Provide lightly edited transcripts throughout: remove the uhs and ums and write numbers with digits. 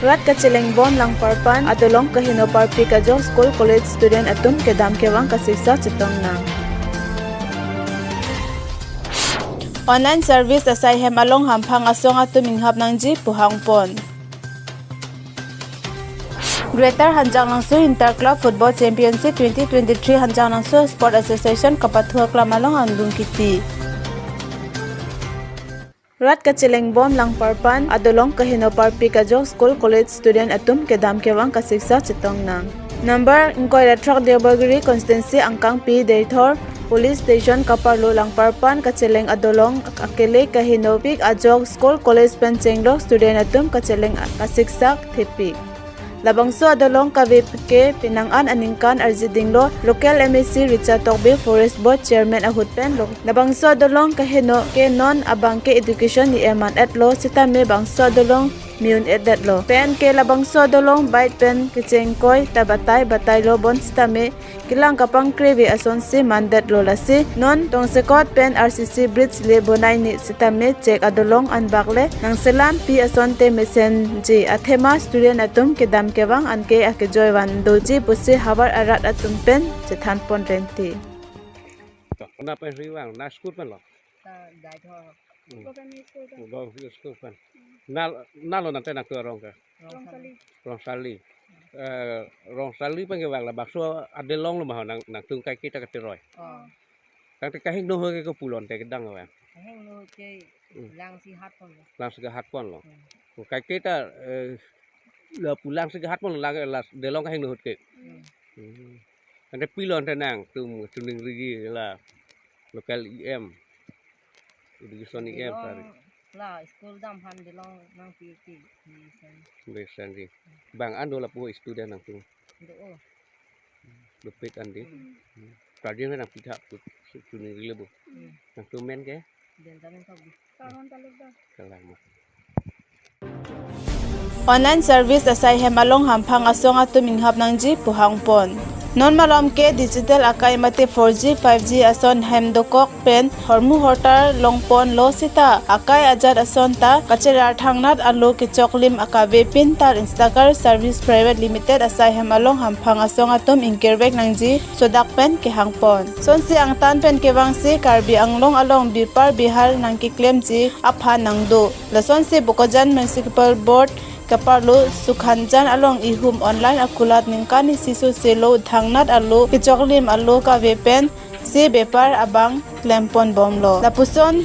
Rat ka chileng bom lang parpan adolong kahino parpi ka jong school college student atum ke dam ke wang kasisa chitong na. Online service asai hem along hampang asong atum inghap nang ji puhang pon. Greater Hanjang Langsu Interclub Football Championship 2023 Hanjang Langsu Sport Association kapathua klamalong andung kiti. Rat ka chileng bom lang parpan adolong kahino parpi ka jong school college student atum ke dam ke wang kasiksa chitong na. Number ingkoi ratrak deobagiri constituency angkang pi deithor police station kaparlo lang parpan ka chileng adolong akele kahino pik ajok school college pen chenglok student atum ka chileng kasiksak thepik. Labangso adolong kavip ke pinangan aningkan arjidinglo local MSC Richard Tokbe Forest Board Chairman ahut pen lo. Labangso adolong kahino ke non abang ke education ni eman etlo sitame bangso adolong miun edet lo. Pen ke labangso adolong bait pen kechengkoi tabatay lo bon sitame kilang kapang krevi ason si mandet lo lasi non tong sekot pen RCC bridge le bonai ni sitame cek adolong anbakle nang selam pi ason te mesen ji athema student atum ke dam kewang anke ake joywan doji pusi habar arat atum pen chethan pon renti. Kenapa riwang na school pen lo? School pen. Nalo nanti nak ke orang ke? Rongsali. Rongsali pen kewang lah bakso adelong lo mah nang tungkai kita keteroy. Kang tekahing no ke pulon te kedang awang. Kahing no ke lang sihat pon. Lang sihat pon lo. Kai kita la pulang segahat pun lang delong kahing nuhut ke. Ande pilon tenang tum tuning rigi la lokal IM. Education IM tadi. La school dam han delong nang pi Besan di. Bang ando la pu student nang tu. Do. Lupit andi. Rajin nang pihak tuning rigi bu. Nang tu men ke? Den tamen kau. Karon talog da. Salamat. Online service asai hemalong hampang asong atum inghap nang ji puhang pon. Non malom ke digital akai mate 4G 5G ason hem dokok pen hormu hortar longpon lo sita akai ajat ason ta kacherar thangnat alo ke choklim akabe pin tar instacar service private limited asai hemalong hampang asong atum inkerbek nang ji sodak pen ke hangpon son si ang tan pen ke wangsi karbi anglong along bipar bihar nang ki claim ji apha nang do lason si bokojan municipal board kaparlo sukhanjan along ihum online akulat ningkani sisu selo thangnat alo kichoklim alo ka vepen si bepar abang klempon bomlo lapuson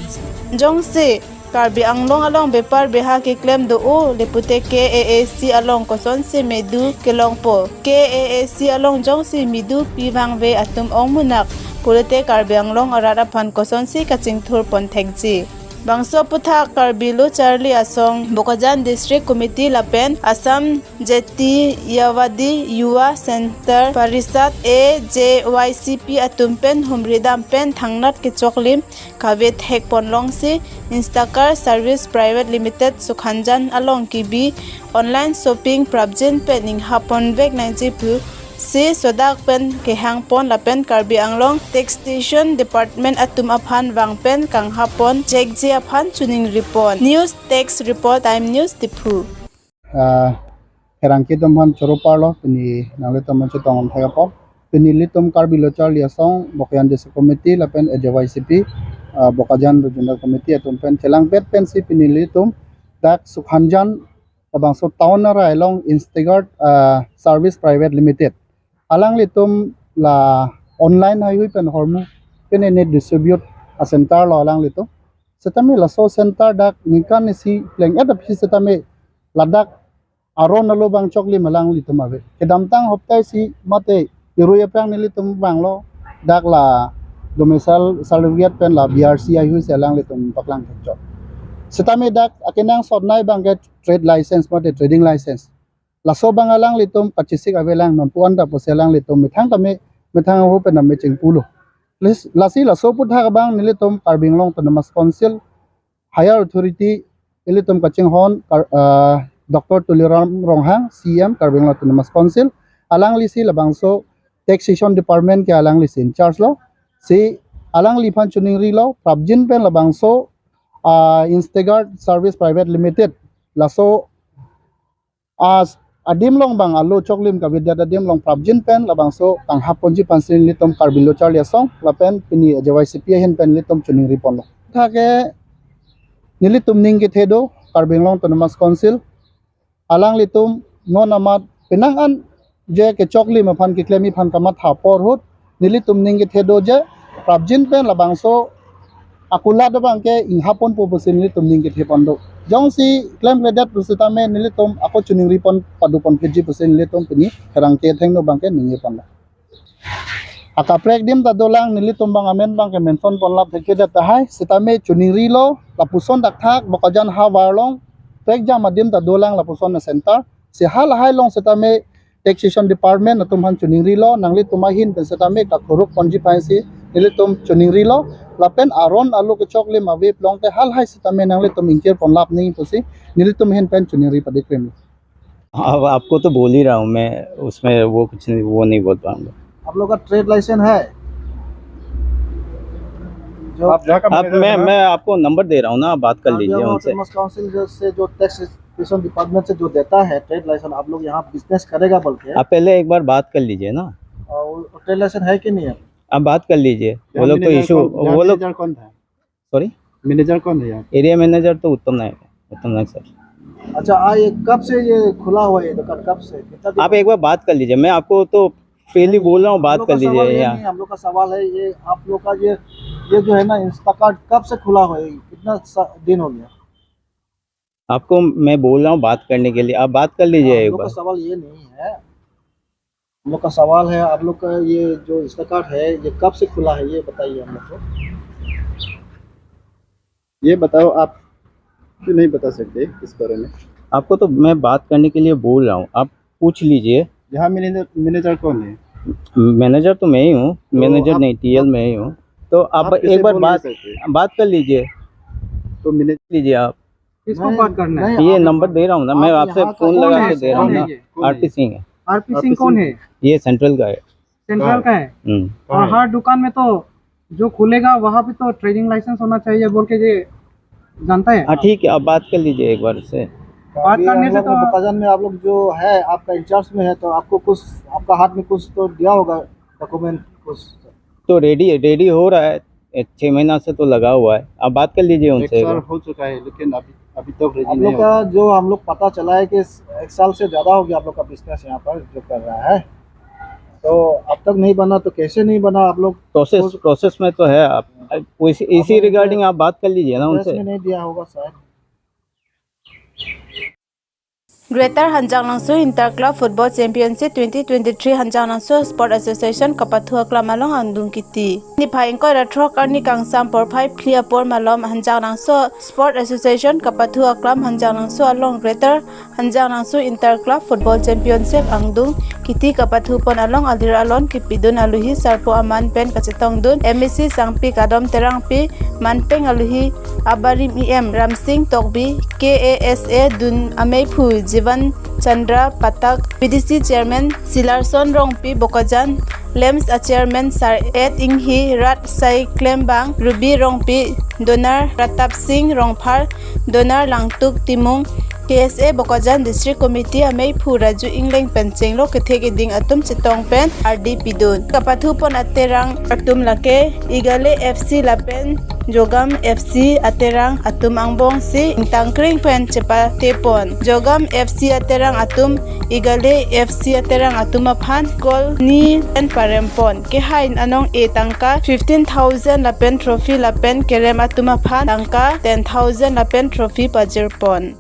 jongse karbi anglong along bepar beha ki klem do o lepute ke AAC along koson se medu kelongpo ke AAC along jongse midu piwang ve atum ong munak kurete karbi anglong arara phan koson si kaching thur pon thengji Bangso Putha Karbilu Charlie Asong Bokajan District Committee Lapen Assam Jeti Yawadi Yuwa Center Parisat AJYCP Atumpen Humridam Pen Thangnat Kichoklim Kavet Hek Ponlong si Instacar Service Private Limited Sukhanjan Along Kibi Online Shopping Prabjin Pen Ning Hapon Vek DIPHU si sodak pen ke hangpon lapen karbi anglong textation department atum aphan wangpen kang hapon jekji aphan tuning report news text report time news DIPHU herangki tomhan choruparlo pini nangle tomhan chutong thagapo pini litum karbi lochar liasong bokyan district committee lapen AJYCP bokajan regional committee atum pen chelang pen si pini litum dak sukhanjan abangso town na railong instigard service private limited alang litum la online highway pen hormu pen net distribute a center lo alang litum setame la so center dak nikan si pleng eta phi setame ladak aron lo bang chokli malang litum ave kedamtang hoptai si mate iruya pang nilitum bang lo dak la domicile certificate pen la BRC highway selang litum paklang chok setame dak akinang sodnai bang get trade license mate trading license laso bangalang litum pachisik avelang non puanda poselang litum mithang tame mithang ho pe nam ching pulo please lasi laso putha bang nilitum karbing long tonomas council higher authority nilitum kaching hon Dr. Tuliram Ronghang CM karbing long tonomas council alang lisi labangso taxation department ke alang lisi in charge lo si alang liphan chuning ri lo prabjin pen labangso Instigard Service Private Limited laso as adim long bang alo choklim ka vidya adim long prabjin pen labang so kang haponji pansin litom karbilo charlia song lapen pini JYCP hen pen litom chuning ripon lo thake nilitum ning ke thedo karbinglong autonomous council alang litum ngon amat penangan je ke chokli ma phan ke klemi phan kamat ha por hot nilitum ning ke thedo je prabjin pen labang so akula do bang ke ing hapon po posin nilitum ning ke thepon do jong si claim ledat pusita me nilitum ako chuning ripon padupon pg posin nilitum pini karang ke theng no bang ke ningi pon aka prek dim ta dolang nilitum bang amen bang ke mention pon lap theke da hai sitame chuning rilo lapuson dak thak bokajan ha warlong prek jam adim ta dolang lapuson na center si hal hai long sitame taxation department atum han chuning rilo nangli tumahin pe sitame ka khuruk ponji paisi nilitum chuning rilo lapen aron alu ke chokli mawe plong te hal hai sitame nangli tum ingkir pon lap नहीं pussy nilitum hen pen chuning ri pade krem अब आपको तो बोल ही रहा हूँ मैं, उसमें वो कुछ नहीं, वो नहीं बोल पाऊंगा। आप लोग का ट्रेड लाइसेंस है जो अब मैं आपको नंबर दे रहा हूँ ना, आप बात कर लीजिए उनसे। काउंसिल से जो टैक्सेशन डिपार्टमेंट से जो देता है ट्रेड लाइसेंस, आप लोग यहाँ बिजनेस करेगा बोल के, आप पहले एक बार बात कर लीजिए ना। और ट्रेड लाइसेंस है कि नहीं है? आप बात कर लीजिए, वो लोग तो इशू, वो लोग कौन था, सॉरी मैनेजर कौन है यहाँ? एरिया मैनेजर तो उत्तम नायक सर। अच्छा, ये कब से ये खुला हुआ है दुकान, कब से, कितना दिन? आप एक बार बात कर लीजिए, मैं आपको तो फ्रीली बोल रहा हूँ, बात कर लीजिए यहाँ। हम लोग का सवाल है ये, आप लोग का ये जो है ना इंस्टाकार्ट कब से खुला हुआ है, कितना दिन हो गया? आपको मैं बोल रहा हूँ बात करने के लिए, आप बात कर लीजिए एक हम लोग बार। का सवाल ये नहीं है, हम लोग का सवाल है आप लोग का ये जो इंस्टाकार्ट है ये कब से खुला है, ये बताइए हम लोग को। ये बताओ, आप क्यों नहीं बता सकते इस बारे में? आपको तो मैं बात करने के लिए बोल रहा हूँ, आप पूछ लीजिए। यहाँ मैनेजर कौन है? मैनेजर तो मैं ही हूँ, मैनेजर नहीं टीएल मैं ही हूँ। तो आप एक बार बात कर लीजिए, तो मैनेजर लीजिए आप। किसको बात करना है? ये नंबर दे रहा हूँ ना मैं, आपसे फोन लगा के दे रहा हूँ ना। आरपी सिंह है। आरपी सिंह कौन है? ये सेंट्रल का है। सेंट्रल का है। और हर दुकान में तो जो खुलेगा वहाँ पे तो ट्रेडिंग लाइसेंस होना चाहिए बोल के ये जानता है। हाँ ठीक है, आप बात कर लीजिए एक बार से। बात करने से तो बकाजान में आप लोग जो है आपका इंचार्ज में है, तो आपको कुछ आपका हाथ में कुछ तो दिया होगा डॉक्यूमेंट कुछ, तो रेडी हो रहा है, 6 महीना से तो लगा हुआ है, आप बात कर लीजिए उनसे। 1 साल हो चुका है लेकिन अभी तक रेडी आप नहीं लोग का जो हम लोग पता चला है कि 1 साल से ज़्यादा हो गया आप लोग का बिजनेस यहाँ पर जो कर रहा है, तो अब तक नहीं बना तो कैसे नहीं बना? आप लोग प्रोसेस में तो है, आप इसी रिगार्डिंग आप बात कर लीजिए ना उनसे। नहीं दिया होगा शायद। Greater Hanjanglangsu Inter Club Football Championship 2023 Hanjanglangsu Sport Association Kapathua Club Malong Andung Kiti. Ni Phaingko Ratro Karni Kangsam por 5 clear por Malom Hanjanglangsu Sport Association Kapathua Club Hanjanglangsu along Greater Hanjanglangsu Inter Club Football Championship Angdung Kiti Kapathu pon along Adir Alon Kipidun Aluhi Sarpo Aman Pen Kacetong Dun MEC Sangpi Kadom Terang Pi Manpeng Aluhi Abarim EM Ramsing Tokbi KASA Dun Ameipu Jivan Chandra Patak PDC Chairman Silarson Rongpi Bokajan Lems a Chairman Sar Ed Inghi Rat Sai Klembang Ruby Rongpi Donor Pratap Singh Rongphar Donor Langtuk Timung KSA Bokajan District Committee Amei Phu Raju Ingleng Pencheng Lo Kethege Ding Atum Chitong Pen RDP Dun Kapathu Pon Aterang Atum Lake Igale FC Lapen Jogam FC Aterang Atum Angbong Si Intangkring Pen Chepa Tepon Jogam FC Aterang Atum Igale FC Aterang Atum Aphan Gol Ni Pen Parempon Kehain Anong E Tangka 15,000 Lapen Trophy Lapen Kerem Atum Aphan Tangka 10,000 Lapen Trophy Pajirpon.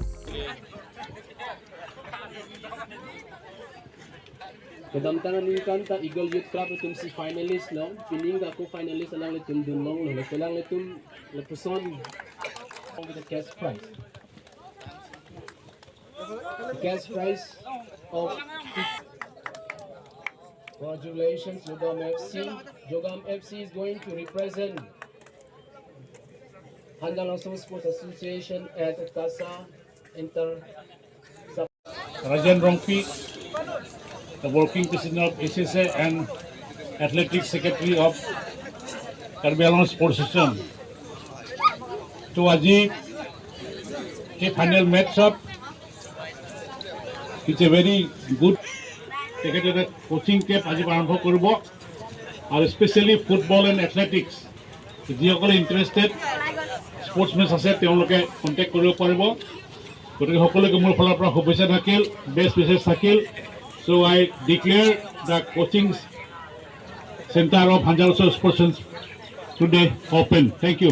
Kadamtangan ni kanta Eagle Youth Club itum si finalist no, pining ako finalist alang itum dunong no, nakulang itum lepuson with the cash prize. The cash prize of congratulations Jogam FC. Jogam FC is going to represent Hanjanglangsu Sports Association at Casa Inter. Rajan Rongpi, the working president of SSA and Athletics Secretary of Karbialong Sports System. To Aji, the final matchup It's a very good coaching camp আজি আৰম্ভ কৰিব আৰু especially football and athletics যিসকলে interested sportsmen আছে তেওঁলোকে কণ্টেক্ট কৰিব পাৰিব গতিকে সকলোকে মোৰ ফালৰ পৰা শুভেচ্ছা থাকিল বেষ্ট উইচেছ থাকিল চ' I declare the coaching centre of হাঞ্জাৰচৰ sports today open thank you